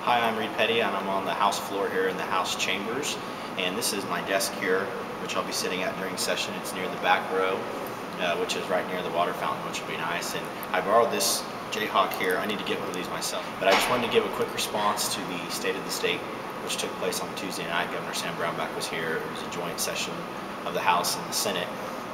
Hi, I'm Reed Petty, and I'm on the House floor here in the House chambers. And this is my desk here, which I'll be sitting at during session. It's near the back row, which is right near the water fountain, which will be nice. And I borrowed this Jayhawk here. I need to get one of these myself. But I just wanted to give a quick response to the State of the State, which took place on Tuesday night. Governor Sam Brownback was here. It was a joint session of the House and the Senate.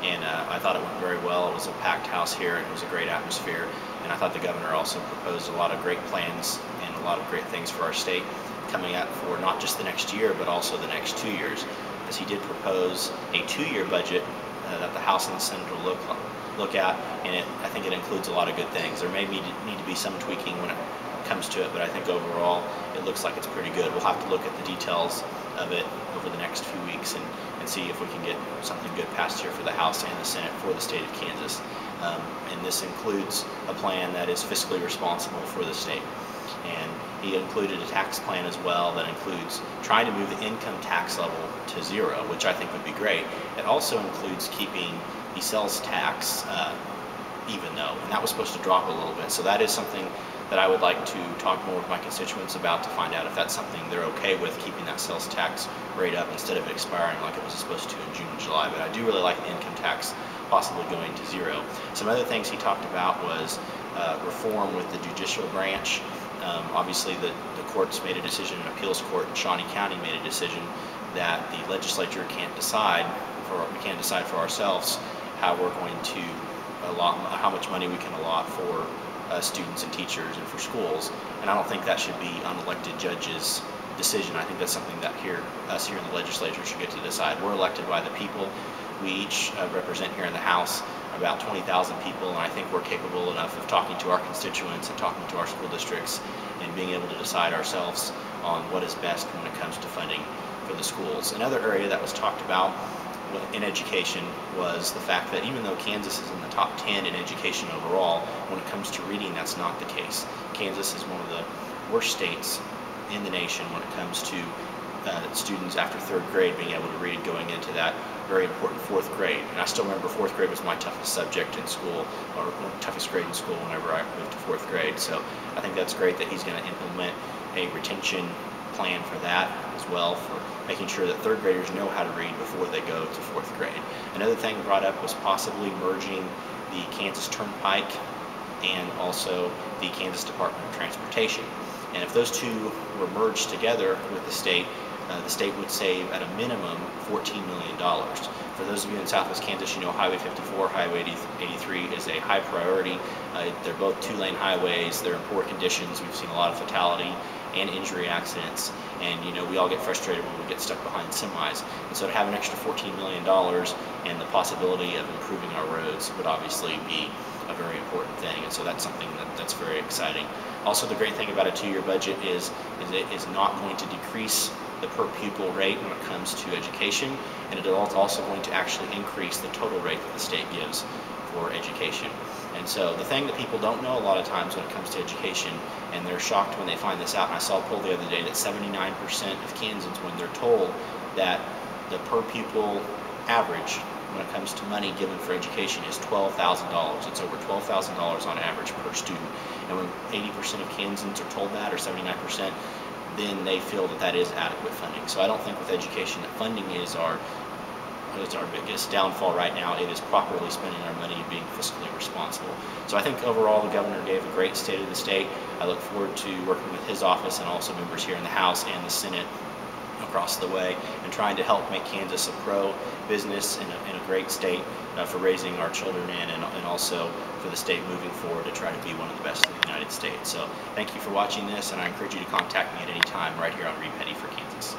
And I thought it went very well. It was a packed house here, and it was a great atmosphere. And I thought the governor also proposed a lot of great plans and a lot of great things for our state coming up for not just the next year, but also the next 2 years. As he did propose a 2-year budget that the House and the Senate will look at, and I think it includes a lot of good things. There may need to be some tweaking when it comes to it, but I think overall it looks like it's pretty good. We'll have to look at the details of it over the next few weeks and see if we can get something good passed here for the House and the Senate for the state of Kansas. And this includes a plan that is fiscally responsible for the state. And he included a tax plan as well that includes trying to move the income tax level to 0, which I think would be great. It also includes keeping the sales tax even though, and that was supposed to drop a little bit. So that is something that I would like to talk more with my constituents about to find out if that's something they're okay with, keeping that sales tax rate up instead of expiring like it was supposed to in June and July. But I do really like the income tax possibly going to 0. Some other things he talked about was reform with the judicial branch. Obviously the courts made a decision, an appeals court in Shawnee County made a decision that the legislature can't decide for ourselves how we're going to how much money we can allot for students and teachers and for schools. And I don't think that should be unelected judges' decision. I think that's something that us here in the legislature should get to decide. We're elected by the people. We each represent here in the House about 20,000 people, and I think we're capable enough of talking to our constituents and talking to our school districts and being able to decide ourselves on what is best when it comes to funding for the schools. Another area that was talked about in education was the fact that even though Kansas is in the top 10 in education overall, when it comes to reading, that's not the case. Kansas is one of the worst states in the nation when it comes to students after 3rd grade being able to read going into that very important 4th grade. And I still remember 4th grade was my toughest subject in school, or toughest grade in school whenever I moved to 4th grade. So I think that's great that he's going to implement a retention plan for that as well, for making sure that 3rd graders know how to read before they go to 4th grade. Another thing brought up was possibly merging the Kansas Turnpike and also the Kansas Department of Transportation. And if those two were merged together with the state would save at a minimum $14 million. For those of you in Southwest Kansas, you know Highway 54, Highway 83 is a high priority. They're both 2-lane highways. They're in poor conditions. We've seen a lot of fatality and injury accidents, and you know we all get frustrated when we get stuck behind semis. And so to have an extra $14 million and the possibility of improving our roads would obviously be a very important thing, and so that's something that's very exciting. Also, the great thing about a 2-year budget is it is not going to decrease the per pupil rate when it comes to education, and it is also going to actually increase the total rate that the state gives for education. And so the thing that people don't know a lot of times when it comes to education, and they're shocked when they find this out, and I saw a poll the other day that 79% of Kansans, when they're told that the per pupil average when it comes to money given for education is $12,000. It's over $12,000 on average per student. And when 80% of Kansans are told that, or 79%, then they feel that that is adequate funding. So I don't think with education that funding is our biggest downfall right now. It is properly spending our money and being fiscally responsible. So I think overall the governor gave a great state of the state. I look forward to working with his office and also members here in the House and the Senate across the way and trying to help make Kansas a pro-business and a great state for raising our children in, and also for the state moving forward to try to be one of the best in the United States. So thank you for watching this, and I encourage you to contact me at any time right here on Reed Petty for Kansas.